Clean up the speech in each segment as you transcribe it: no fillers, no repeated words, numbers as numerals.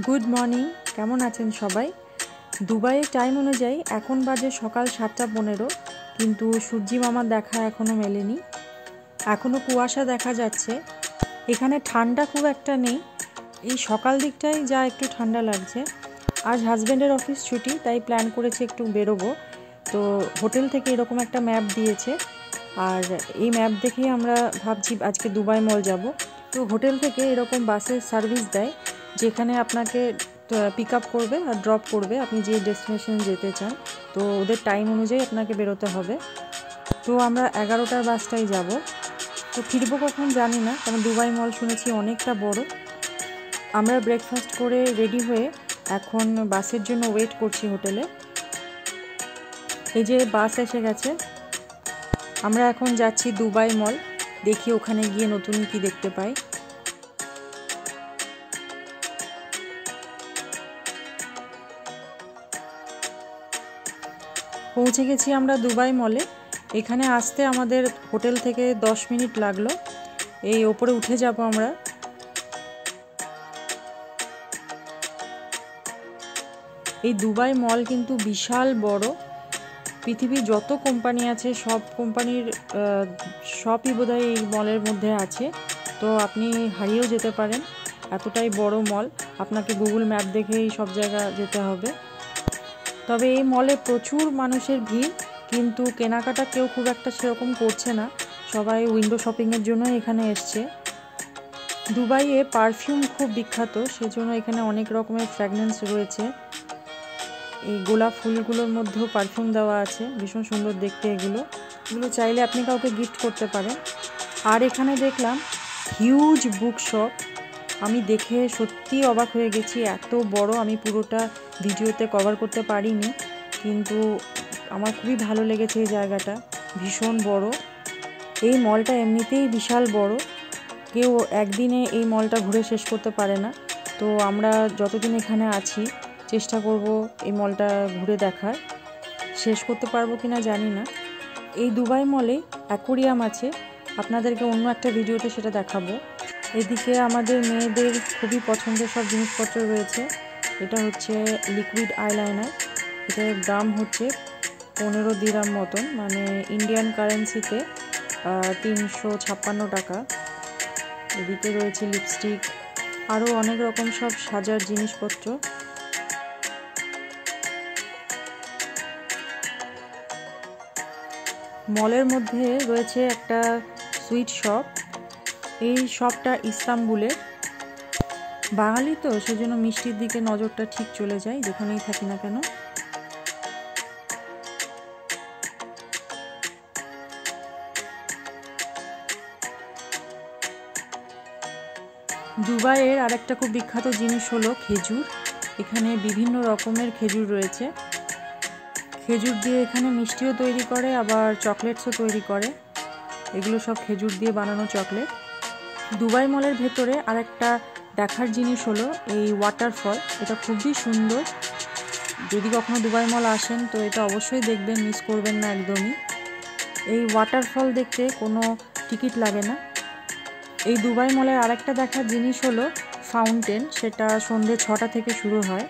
Good morning, কেমন আছেন সবাই? দুবাইয়ের টাইম অনুযায়ী এখন বাজে সকাল 7:15, কিন্তু সূর্যি মামার দেখা এখনও মেলেনি। এখনও কুয়াশা দেখা যাচ্ছে। এখানে ঠান্ডা খুব একটা নেই, এই সকাল দিকটাই যা একটু ঠান্ডা লাগছে। আজ হাজব্যান্ডের অফিস ছুটি, তাই প্ল্যান করেছি একটু বেরোবো। তো হোটেল থেকে এরকম একটা ম্যাপ দিয়েছে, আর এই ম্যাপ দেখেই আমরা ভাবছি আজকে দুবাই মল যাব। তো হোটেল থেকে এরকম বাসের সার্ভিস দেয়, যেখানে আপনাকে পিক আপ করবে আর ড্রপ করবে আপনি যে ডেস্টিনেশনে যেতে চান। তো ওদের টাইম অনুযায়ী আপনাকে বেরোতে হবে। তো আমরা 11টার বাসটাই যাব। তো ফিরবো কখন জানি না, কারণ দুবাই মল শুনেছি অনেকটা বড়। আমরা ব্রেকফাস্ট করে রেডি হয়ে এখন বাসের জন্য ওয়েট করছি হোটেলে। এই যে বাস এসে গেছে, আমরা এখন যাচ্ছি দুবাই মল। দেখি ওখানে গিয়ে নতুন কি দেখতে পাই। পৌঁছে গেছি আমরা দুবাই মলে। এখানে আসতে আমাদের হোটেল থেকে 10 মিনিট লাগলো। এই ওপরে উঠে যাব আমরা। এই দুবাই মল কিন্তু বিশাল বড়। পৃথিবীর যত কোম্পানি আছে সব কোম্পানির সবই বোধহয় এই মলের মধ্যে আছে। তো আপনি হারিয়েও যেতে পারেন, এতটাই বড় মল। আপনাকে গুগল ম্যাপ দেখেই সব জায়গা যেতে হবে। তবে এই মলে প্রচুর মানুষের ভিড়, কিন্তু কেনাকাটা কেউ খুব একটা সেরকম করছে না। সবাই উইন্ডো শপিংয়ের জন্য এখানে এসছে। দুবাইয়ে পারফিউম খুব বিখ্যাত, সেজন্য এখানে অনেক রকমের ফ্র্যাগনেন্স রয়েছে। এই গোলাপ ফুলগুলোর মধ্যেও পারফিউম দেওয়া আছে, ভীষণ সুন্দর দেখতে এগুলো চাইলে আপনি কাউকে গিফট করতে পারেন। আর এখানে দেখলাম হিউজ বুক শপ। আমি দেখে সত্যি অবাক হয়ে গেছি, এত বড়। আমি পুরোটা ভিডিওতে কভার করতে পারিনি, কিন্তু আমার খুবই ভালো লেগেছে এই জায়গাটা, ভীষণ বড়। এই মলটা এমনিতেই বিশাল বড়, কেউ একদিনে এই মলটা ঘুরে শেষ করতে পারে না। তো আমরা যতদিন এখানে আছি চেষ্টা করব এই মলটা ঘুরে দেখার। শেষ করতে পারবো কিনা জানি না। এই দুবাই মলে অ্যাকোরিয়াম আছে, আপনাদেরকে অন্য একটা ভিডিওতে সেটা দেখাবো। এদিকে আমাদের মেয়েদের খুবই পছন্দের সব জিনিসপত্র রয়েছে। এটা হচ্ছে লিকুইড আইলাইনার, এটার দাম হচ্ছে 15 দিরহাম মতন, মানে ইন্ডিয়ান কারেন্সিতে 356 টাকা। এদিকে রয়েছে লিপস্টিক, আরও অনেক রকম সব সাজার জিনিসপত্র। মলের মধ্যে রয়েছে একটা সুইট শপ। এই শপটা ইস্তাম্বুলের। বাঙালি তো, সেজন্য মিষ্টির দিকে নজরটা ঠিক চলে যায় যেখানেই থাকি না কেন। দুবাইয়ের আরেকটা খুব বিখ্যাত জিনিস হলো খেজুর। এখানে বিভিন্ন রকমের খেজুর রয়েছে। খেজুর দিয়ে এখানে মিষ্টিও তৈরি করে, আবার চকলেটসও তৈরি করে। এগুলো সব খেজুর দিয়ে বানানো চকলেট। দুবাই মলের ভেতরে আরেকটা দেখার জিনিস হলো এই ওয়াটারফল। এটা খুবই সুন্দর। যদি কখনো দুবাই মল আসেন তো এটা অবশ্যই দেখবেন, মিস করবেন না একদমই। এই ওয়াটারফল দেখতে কোনো টিকিট লাগে না। এই দুবাই মলের আরেকটা দেখার জিনিস হলো ফাউন্টেন। সেটা সন্ধ্যে 6টা থেকে শুরু হয়।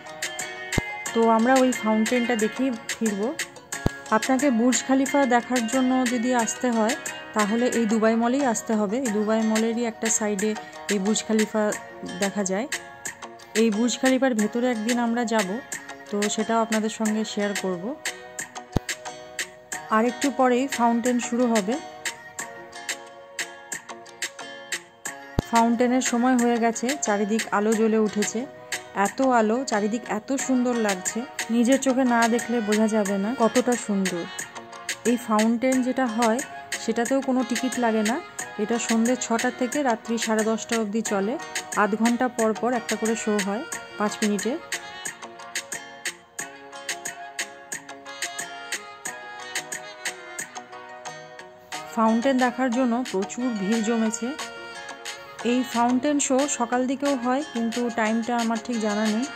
তো আমরা ওই ফাউন্টেনটা দেখেই ফিরব। আপনাকে বুর্জ খালিফা দেখার জন্য যদি আসতে হয় তাহলে এই দুবাই মলেই আসতে হবে। এই দুবাই মলেরই একটা সাইডে এই বুর্জ খালিফা দেখা যায়। এই বুর্জ খালিফার ভেতরে একদিন আমরা যাব, তো সেটাও আপনাদের সঙ্গে শেয়ার করব। আর একটু পরেই ফাউন্টেন শুরু হবে। ফাউন্টেনের সময় হয়ে গেছে, চারিদিক আলো জ্বলে উঠেছে। এত আলো, চারিদিক এত সুন্দর লাগছে, নিজের চোখে না দেখলে বোঝা যাবে না কতটা সুন্দর। এই ফাউন্টেন যেটা হয় সেটাতেও কোনো টিকিট লাগে না। এটা সন্ধ্যে 6টা থেকে রাত্রি 10:30 অবধি চলে। আধ ঘন্টা পর পর একটা করে শো হয় 5 মিনিটে। ফাউন্টেন দেখার জন্য প্রচুর ভিড় জমেছে। এই ফাউন্টেন শো সকাল দিকেও হয়, কিন্তু টাইমটা আমার ঠিক জানা নেই।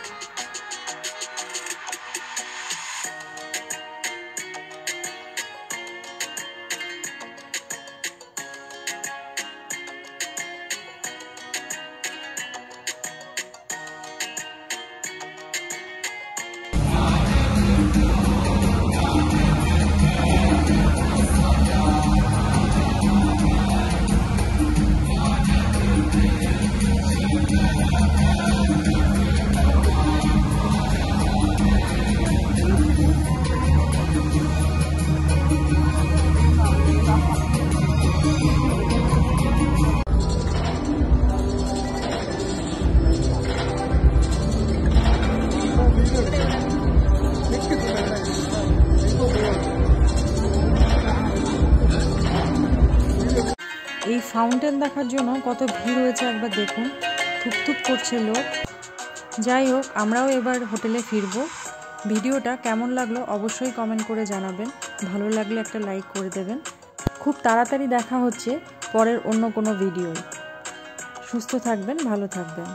ফাউন্টেন দেখার জন্য কত ভিড় হয়েছে একবার দেখুন, থুপথুপ করছে লোক। যাই হোক, আমরাও এবার হোটেলে ফিরবো। ভিডিওটা কেমন লাগলো অবশ্যই কমেন্ট করে জানাবেন, ভালো লাগলে একটা লাইক করে দেবেন। খুব তাড়াতাড়ি দেখা হচ্ছে পরের অন্য কোনো ভিডিও। সুস্থ থাকবেন, ভালো থাকবেন।